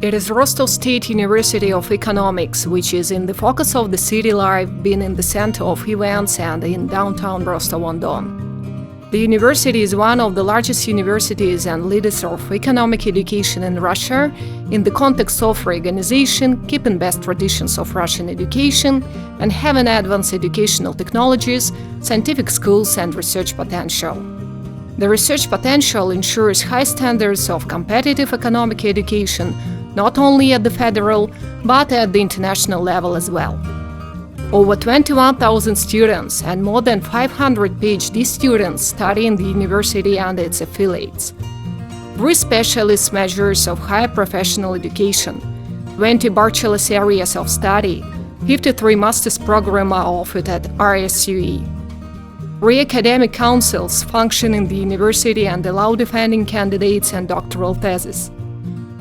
It is Rostov State University of Economics, which is in the focus of the city life, being in the center of events and in downtown Rostov-on-Don. The university is one of the largest universities and leaders of economic education in Russia in the context of reorganization, keeping best traditions of Russian education, and having advanced educational technologies, scientific schools, and research potential. The research potential ensures high standards of competitive economic education, not only at the federal, but at the international level as well. Over 21,000 students and more than 500 PhD students study in the university and its affiliates. 3 specialist measures of higher professional education, 20 bachelor's areas of study, 53 master's programs are offered at RSUE. 3 academic councils function in the university and allow defending candidates and doctoral theses.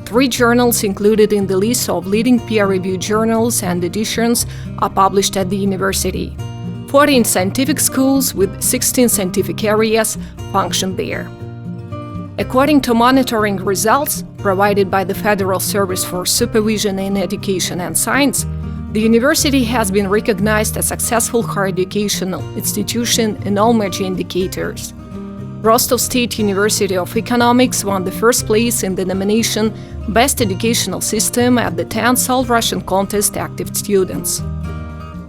3 journals included in the list of leading peer-reviewed journals and editions are published at the university. 14 scientific schools with 16 scientific areas function there. According to monitoring results provided by the Federal Service for Supervision in Education and Science, the university has been recognized as a successful higher educational institution in all major indicators. Rostov State University of Economics won the first place in the nomination Best Educational System at the 10th All-Russian Contest Active Students.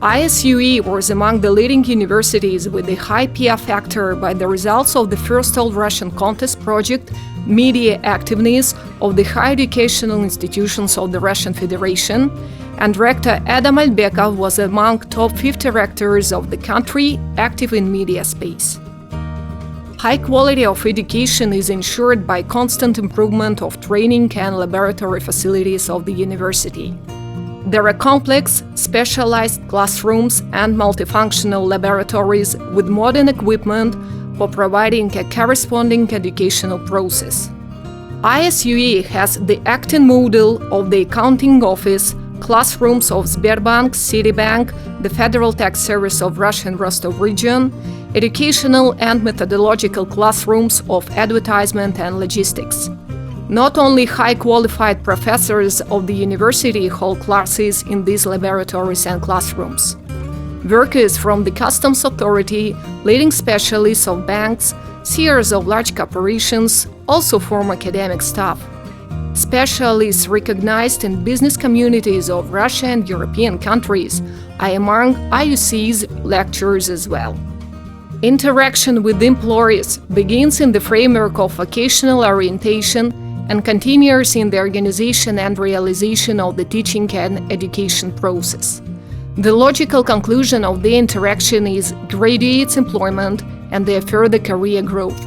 ISUE was among the leading universities with a high PR factor by the results of the first All-Russian Contest project Media Activeness of the Higher Educational Institutions of the Russian Federation, and Rector Adam Albekov was among top 50 rectors of the country active in media space. High quality of education is ensured by constant improvement of training and laboratory facilities of the university. There are complex, specialized classrooms and multifunctional laboratories with modern equipment for providing a corresponding educational process. ISUE has the acting model of the accounting office, classrooms of Sberbank, Citibank, the Federal Tax Service of Russia and Rostov region, educational and methodological classrooms of advertisement and logistics. Not only high-qualified professors of the university hold classes in these laboratories and classrooms. Workers from the Customs Authority, leading specialists of banks, CEOs of large corporations also form academic staff. Specialists recognized in business communities of Russia and European countries are among IUC's lecturers as well. Interaction with employees begins in the framework of vocational orientation and continues in the organization and realization of the teaching and education process. The logical conclusion of the interaction is graduates' employment and their further career growth.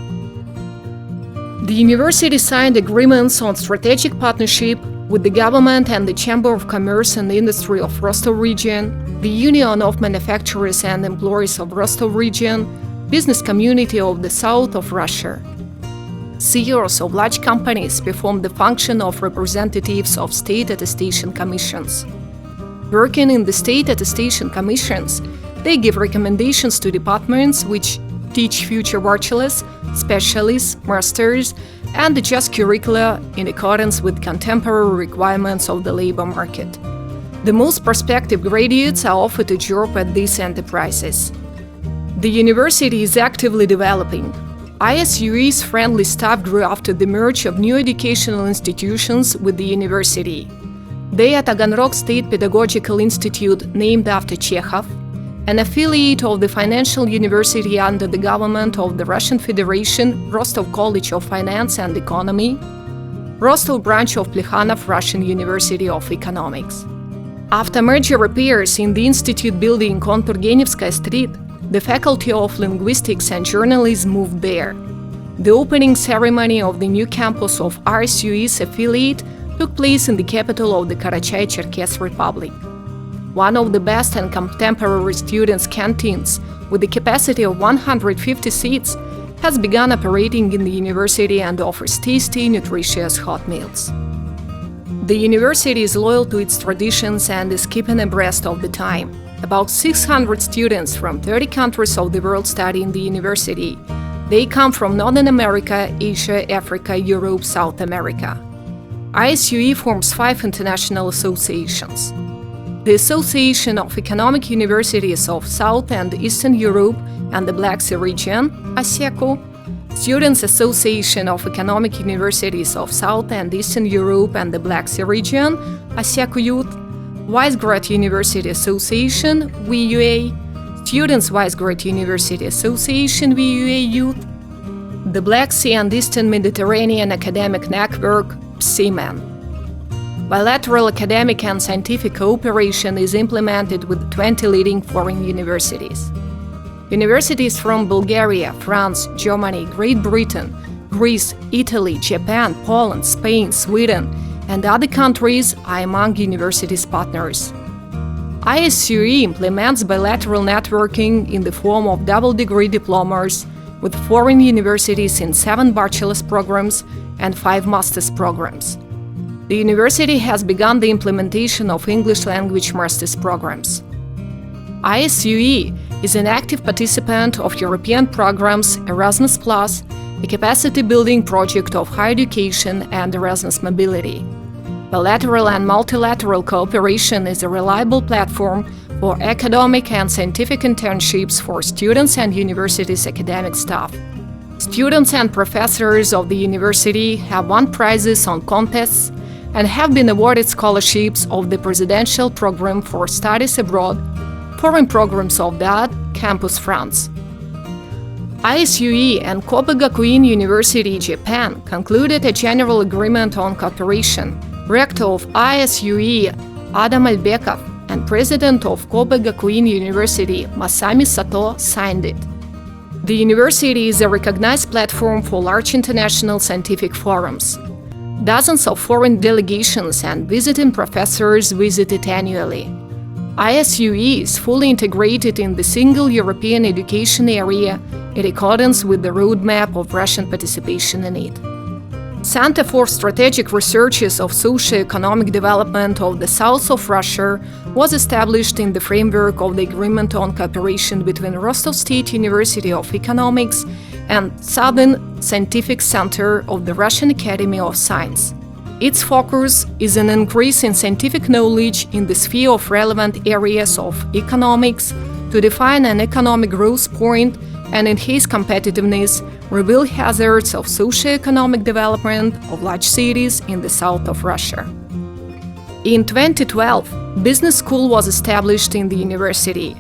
The university signed agreements on strategic partnership with the government and the Chamber of Commerce and Industry of Rostov region, the Union of Manufacturers and Employees of Rostov region, business community of the south of Russia. CEOs of large companies perform the function of representatives of state attestation commissions. Working in the state attestation commissions, they give recommendations to departments which teach future bachelors, specialists, masters, and adjust curricula in accordance with contemporary requirements of the labor market. The most prospective graduates are offered a job at these enterprises. The university is actively developing. ISUE's friendly staff grew after the merge of new educational institutions with the university. They are Taganrog State Pedagogical Institute, named after Chekhov, an affiliate of the Financial University under the government of the Russian Federation, Rostov College of Finance and Economy, Rostov branch of Plekhanov Russian University of Economics. After merger repairs in the institute building on Turgenevskaya Street, the Faculty of Linguistics and Journalism moved there. The opening ceremony of the new campus of RSUE's affiliate took place in the capital of the Karachay-Cherkess Republic. One of the best and contemporary students' canteens, with a capacity of 150 seats, has begun operating in the university and offers tasty, nutritious hot meals. The university is loyal to its traditions and is keeping abreast of the time. About 600 students from 30 countries of the world study in the university. They come from Northern America, Asia, Africa, Europe, South America. ISUE forms 5 international associations: the Association of Economic Universities of South and Eastern Europe and the Black Sea region, ASECO, Students' Association of Economic Universities of South and Eastern Europe and the Black Sea region, ASECO Youth, Visegrad University Association, VUA, Students' Visegrad University Association, VUA Youth, the Black Sea and Eastern Mediterranean Academic Network, PSEMAN. Bilateral academic and scientific cooperation is implemented with 20 leading foreign universities. Universities from Bulgaria, France, Germany, Great Britain, Greece, Italy, Japan, Poland, Spain, Sweden, and other countries are among universities' partners. ISUE implements bilateral networking in the form of double-degree diplomas with foreign universities in 7 bachelor's programs and 5 master's programs. The university has begun the implementation of English language master's programs. ISUE is an active participant of European programs Erasmus+, a capacity-building project of higher education and Erasmus mobility. Bilateral and multilateral cooperation is a reliable platform for academic and scientific internships for students and university's academic staff. Students and professors of the university have won prizes on contests and have been awarded scholarships of the Presidential Program for Studies Abroad, foreign programs of that, Campus France. ISUE and Kobe Gakuin University, Japan, concluded a general agreement on cooperation. Rector of ISUE, Adam Albekov, and President of Kobe Gakuin University, Masami Sato, signed it. The university is a recognized platform for large international scientific forums. Dozens of foreign delegations and visiting professors visit it annually. ISUE is fully integrated in the single European education area in accordance with the roadmap of Russian participation in it. Center for Strategic Researches of Socio-Economic Development of the South of Russia was established in the framework of the Agreement on Cooperation between Rostov State University of Economics and Southern Scientific Center of the Russian Academy of Science. Its focus is an increase in scientific knowledge in the sphere of relevant areas of economics to define an economic growth point and enhance competitiveness, reveal hazards of socio-economic development of large cities in the south of Russia. In 2012, business school was established in the university.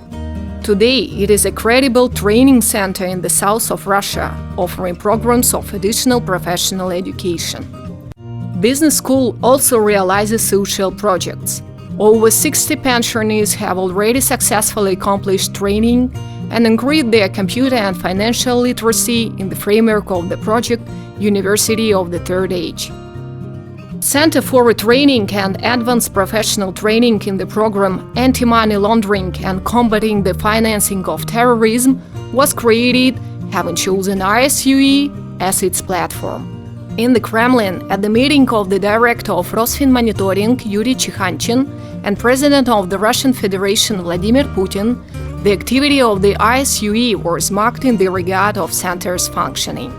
Today, it is a credible training center in the south of Russia, offering programs of additional professional education. Business school also realizes social projects. Over 60 pensioners have already successfully accomplished training and increased their computer and financial literacy in the framework of the project University of the Third Age. Center for Retraining and Advanced Professional Training in the program Anti-Money Laundering and Combating the Financing of Terrorism was created, having chosen ISUE as its platform. In the Kremlin, at the meeting of the Director of Rosfinmonitoring Yuri Chikhanchin and President of the Russian Federation Vladimir Putin, the activity of the ISUE was marked in the regard of center's functioning.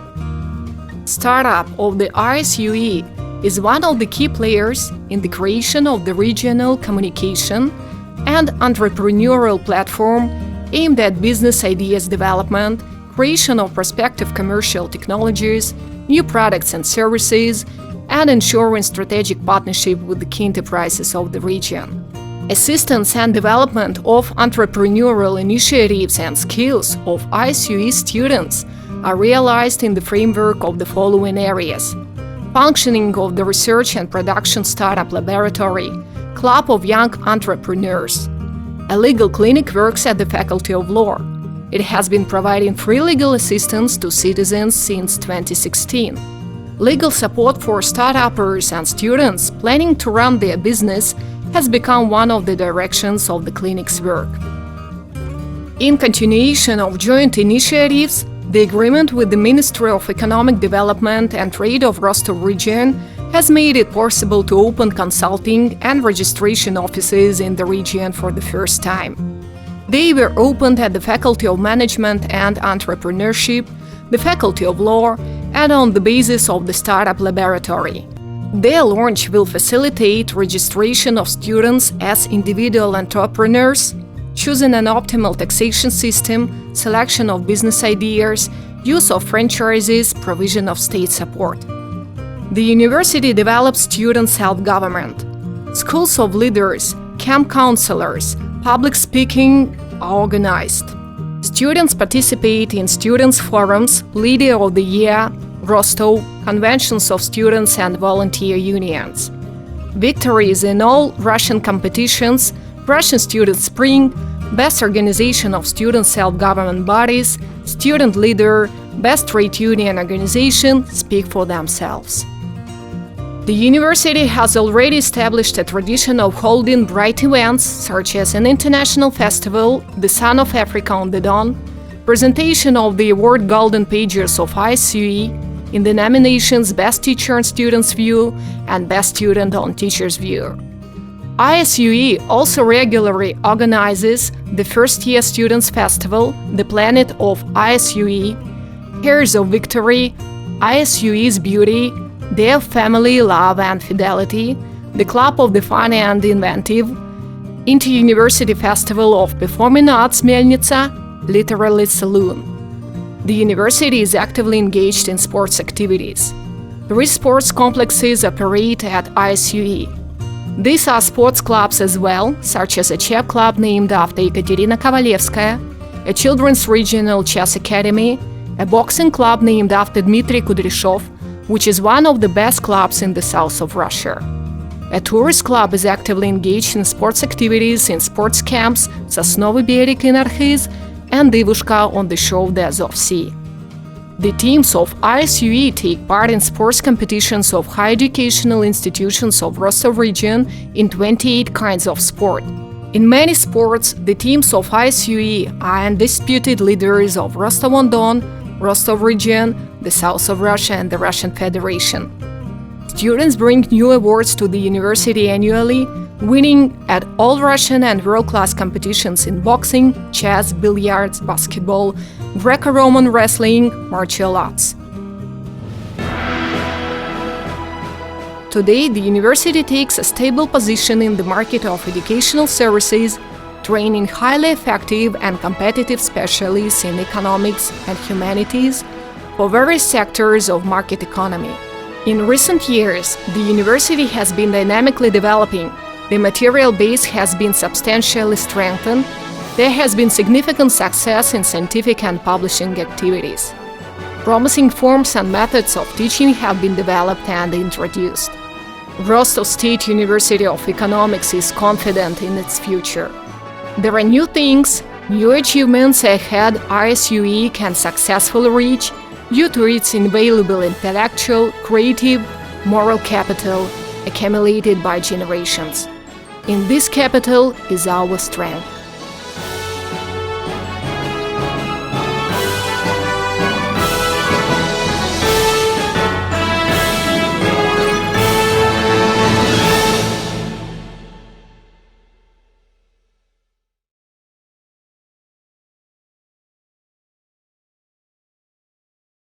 Startup of the ISUE is one of the key players in the creation of the regional communication and entrepreneurial platform aimed at business ideas development, creation of prospective commercial technologies, new products and services, and ensuring strategic partnership with the key enterprises of the region. Assistance and development of entrepreneurial initiatives and skills of ISUE students are realized in the framework of the following areas: functioning of the Research and Production Startup Laboratory, Club of Young Entrepreneurs. A legal clinic works at the Faculty of Law. It has been providing free legal assistance to citizens since 2016. Legal support for startuppers and students planning to run their business has become one of the directions of the clinic's work. In continuation of joint initiatives, the agreement with the Ministry of Economic Development and Trade of Rostov region has made it possible to open consulting and registration offices in the region for the first time. They were opened at the Faculty of Management and Entrepreneurship, the Faculty of Law, and on the basis of the Startup Laboratory. Their launch will facilitate registration of students as individual entrepreneurs, choosing an optimal taxation system, selection of business ideas, use of franchises, provision of state support. The university develops student self-government. Schools of leaders, camp counselors, public speaking are organized. Students participate in students' forums, Leader of the Year, Rostov, conventions of students and volunteer unions. Victories in all Russian competitions, Russian Student Spring, Best Organization of Student Self-Government Bodies, Student Leader, Best Trade Union Organization speak for themselves. The university has already established a tradition of holding bright events such as an international festival, the Sun of Africa on the Don, presentation of the award Golden Pages of ISUE in the nominations Best Teacher on Student's View and Best Student on Teacher's View. ISUE also regularly organizes the first-year Students' Festival, the Planet of ISUE, Heirs of Victory, ISUE's Beauty, Their Family, Love and Fidelity, the Club of the Funny and Inventive, Inter-University Festival of Performing Arts Melnitsa, literally Saloon. The university is actively engaged in sports activities. 3 sports complexes operate at ISUE. These are sports clubs as well, such as a chess club named after Ekaterina Kovalevskaya, a children's regional chess academy, a boxing club named after Dmitry Kudryshov, which is one of the best clubs in the south of Russia. A tourist club is actively engaged in sports activities in sports camps Sosnovy Bereg in Arkhыз and Divushka on the shore of the Azov Sea. The teams of ISUE take part in sports competitions of higher educational institutions of Rostov region in 28 kinds of sport. In many sports, the teams of ISUE are undisputed leaders of Rostov-on-Don, Rostov region, the south of Russia and the Russian Federation. Students bring new awards to the university annually, winning at all Russian and world-class competitions in boxing, chess, billiards, basketball, Greco-Roman wrestling, martial arts. Today, the university takes a stable position in the market of educational services, training highly effective and competitive specialists in economics and humanities for various sectors of market economy. In recent years, the university has been dynamically developing. The material base has been substantially strengthened. There has been significant success in scientific and publishing activities. Promising forms and methods of teaching have been developed and introduced. Rostov State University of Economics is confident in its future. There are new things, new achievements ahead ISUE can successfully reach due to its invaluable intellectual, creative, moral capital accumulated by generations. In this capital is our strength.